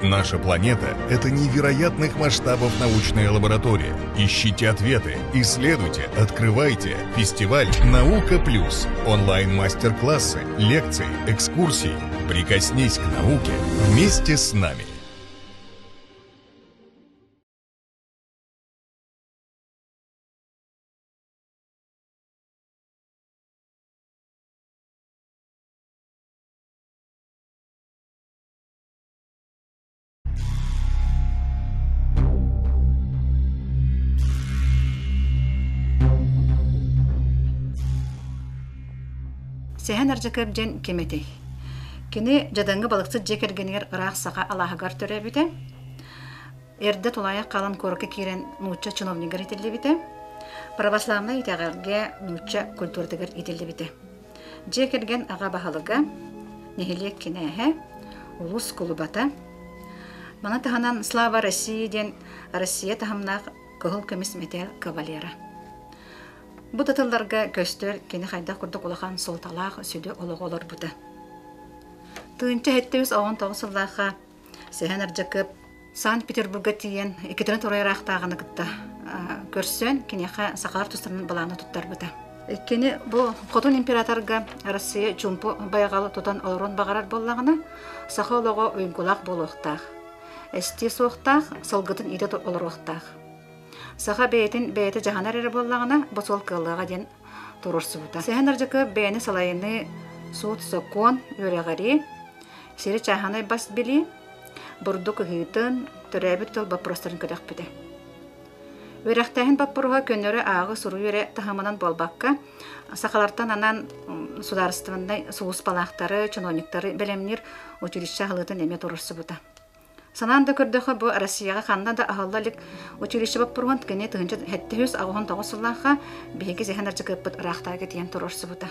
Наша планета – это невероятных масштабов научная лаборатория. Ищите ответы, исследуйте, открывайте. Фестиваль «Наука плюс». Онлайн-мастер-классы, лекции, экскурсии. Прикоснись к науке вместе с нами. Сәһән арҗакып җен кеметей. Кини жадаңгы балыкчы жекергенер ырак сака алахагар төрәбите. Эрдә тулая калан коркы кирен нуча чиновниктар ителебите. Православный итәгәргә нуча культурадагыр ителебите. Жекерген ага баһалыга нехилек кинәһе улус клубата. Мана таһанан слава России ден Россия таһамнак кыл кемис метел кавалера. Бу татылларга көстөр кени хайда курдук улахан солталах сүдө ологолор бута. Тыынча хеттебиз 19 сыллаха Сәһән арҗакып Санкт-Петербурга тиен Екатерина Турайрахтагыны кытта көрсөн кенеха сакалар тустарын баланы туттар бута. Кени бу Хотун императорга Россия чумпу байгалы тутан олорон багарар боллагына сахолого уйгулак болуктак. Эсти соктак сылгытын иде олороктак. Саха бейтин бейте жаханар эре боллагына босол кыллага ден турурсубута. Сәһән арҗакып бейни салайыны суут сокон үрәгари сире чаханай бас били бурдук хытын төрәбит тол бапростарын кадак бите. Үрәхтәһен баппурга көннәре агы суру үре тахаманан болбакка сахалартан анан сударствындай суус палактары, чиновниктары белемнир училище халытын эме турурсубута. Сананда көрдөкө бу Россияга ханда да ахаллалык училище баппурган кене тыгынча 799 сыллаха беги Сәһән арҗакып рахтага тиен турурсубута.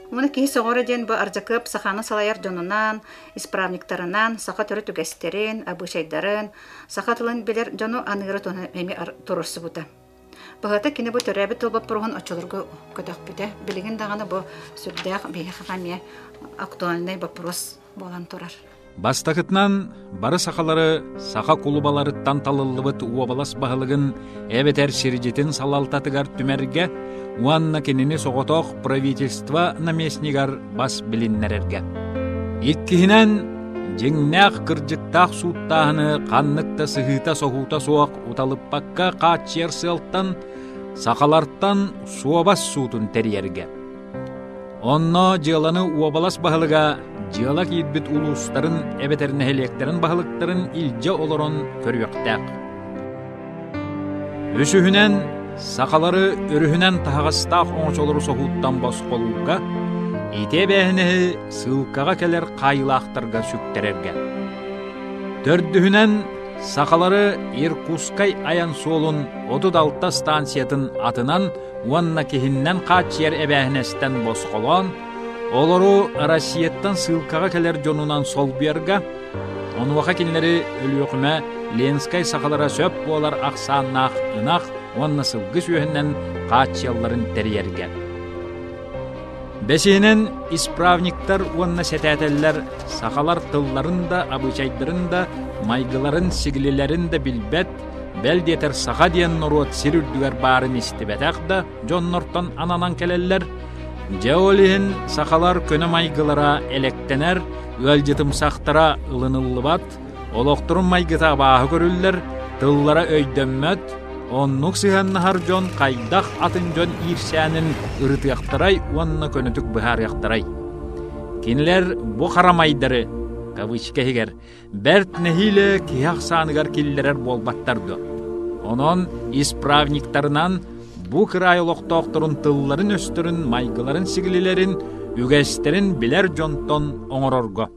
Уны ки согора ден бу арҗакып саханы салаяр жонунан, исправниктарынан, саха төрө түгәстерин, абышайдарын, сахатылын белер жону аныгыры тоны эми турурсубута. Бахата кине бу төрәбит толбап бурган очолорго көтөк бите. Билеген даганы бу сүрдәк беги хакамия актуальный вопрос болан турар. Бастакытнан бары сахалары саха кулубалары танталылыбыт уабалас бағылығын әбетер шережетін салалтатыгар түмерге уанна кенені соғотоқ правительства наместнигар бас біліннерерге. Иккихінен жеңнәқ кыржықтақ суыттағыны қаннықта сығыта соғута соғақ уталыппаққа қатчер сылттан сахаларттан суабас суытын терьерге. Онно жыланы уабалас бағылыға Жыла киитбит улустарын, эбетерин электерин бахылыктарын илже олорон көрүөктәк. Өсүһүнен сакалары өрүһүнен тагыстак оңчолору сохуттан босқолуга, ите бэһинеһи сылкага келер кайылактарга сүктерерге. Төрдүһүнен сакалары Иркутскай аян солун 36 станциятын атынан уанна кихиннен качер эбэһинестен босқолон, олору Россияттан сылкага келер жонунан сол берга, онуаха кинлери өлүөкүмө Ленскай сакалара сөп болар аксааннах ынах, онна сылгы сүйөһүнен качыялларын терьерге. Бесинен исправниктар онна сетәтеллер сакалар тылларын да, абычайдарын да, майгыларын, сигилелерин да билбет, белдетер сака диен норот сирүрдүгер барын истибетак да, жоннортон ананан келеллер, Жеолиһин сахалар көне майгылара электенер, өлжытым сахтара ылыныллыбат, олоқтырын майгыта бағы көрүллер, тыллара өйдөнмөт, оннук сыһаннахар жон кайдах атын жон ирсәнин ырытыяқтарай, онна көнөтүк быхарыяқтарай. Кинилер бу харамайдары, кавычкehigер, бәрт нехиле кияқ сааныгар киллерер болбаттарды. Онон исправниктарынан бу кырай олоқтоқтырын тылларын өстөрүн, майгыларын сигилилерин, үгәстерин билер жонтон оңорорго.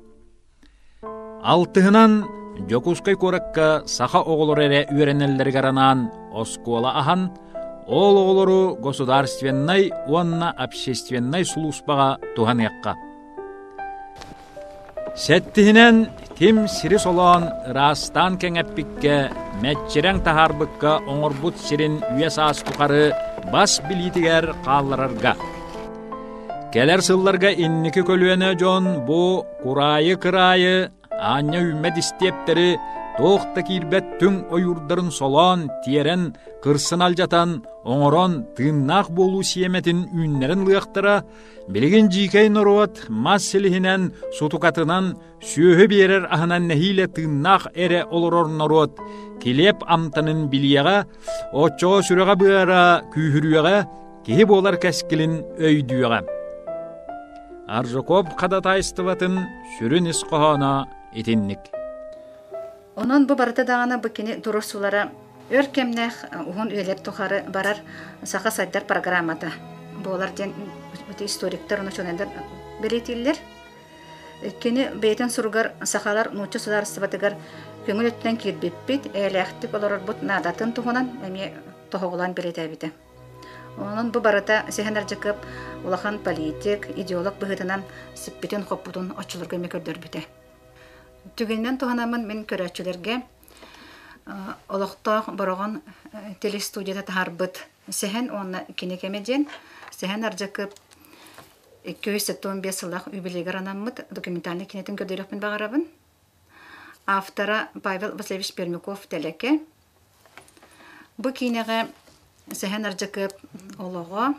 Алтыһынан Жокускай коракка саха оголор эре үйренеллерге аранан оскола ахан, ол оголору государственной, уанна общественной службага туханыякка. Сеттиһинен тим сири солон растан кеңеппикке мәтчерең тахарбыкка оңорбут сирин үйесаас тухары бас билитигер каалларарга. Келер сылларга инники көлүөнө жон бу курайы-кырайы Anya ümmet istepteri toğta kirбет түң oyurdарын солан, тиерен, кырсын aljatan, оңорон, тыыннақ болу сиеметин үннерін лыақтыра, білген жикей норуат мас силихинен сутукатынан сүйі берер ахынан нәхиле тыыннақ эре олорор норуат, келеп амтанын билияға, отчоға сүріға бұяра күйірүйеға, кеhe болар кәскілін өйдүйеға. Аржокоп қадатайыстыватын сүрін ісқоғана етіннік. Онон бу барыта дағана быкини турусулара өркемнех угун үелер тухары барар саха сайдар программата. Болар ден историктер оны чөнендер беретиллер. Кини бейтен сургар сахалар нучу судар сыбатыгар көңүл өттен кирбиппит, элехтик олорор бут надатын тухунан эми тохоголан беретебите. Онон бу барыта сехенер жакып улахан политик, идеолог быгытынан сиппитен хоппутун очулурга мекөрдөр бите. Түгеннен туханамын мен көрәтчілерге олықтақ бараған телестудияда тағарбыт сәхен оны кенекемеден сәхен аржакып 275 сылақ үбілегер анаммыт документальный кинетін көрдерекпін бағарабын. Автора Павел Васильевич Пермяков тәлеке. Бұ кинеге сәхен аржакып олығы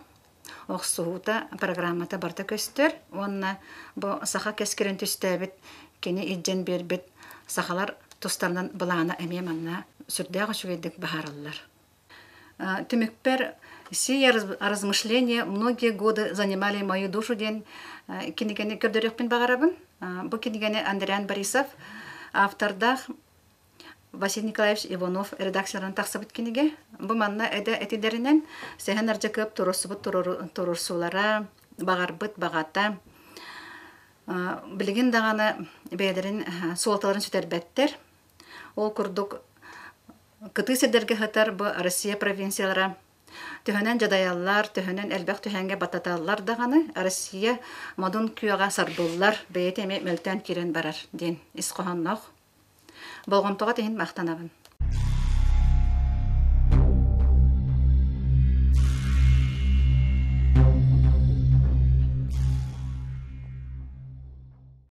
оқсуыта программата барта көстер. Онына бұ сақа кәскерін түстәбіт кені иджен бербет сахалар тустардан былана эмеманна сүрдәгы шүведик бахараллар. Тümükper сие размышления многие годы занимали мою душу ден кинигени көрдөрөкпүн багарабын. Бу кинигени Андриан Борисов автордах Василий Николаевич Иванов редакцияларын таксабыт киниге. Бу манна эде этидеринен сехен аржакып турурсулара багарбыт багата Білген дағаны бәдерін суалталарын сүтербәттер. Ол күрдік кыты седерге хатар бұ Россия провинциялара. Түхінен жадаялар, түхінен әлбәқ түхенге бататалар дағаны Россия мадын күйаға сарбыллар бәйет әме мөлтән керен барар ден. Исқоғаннақ. Болғымтоға тейін мақтанабын.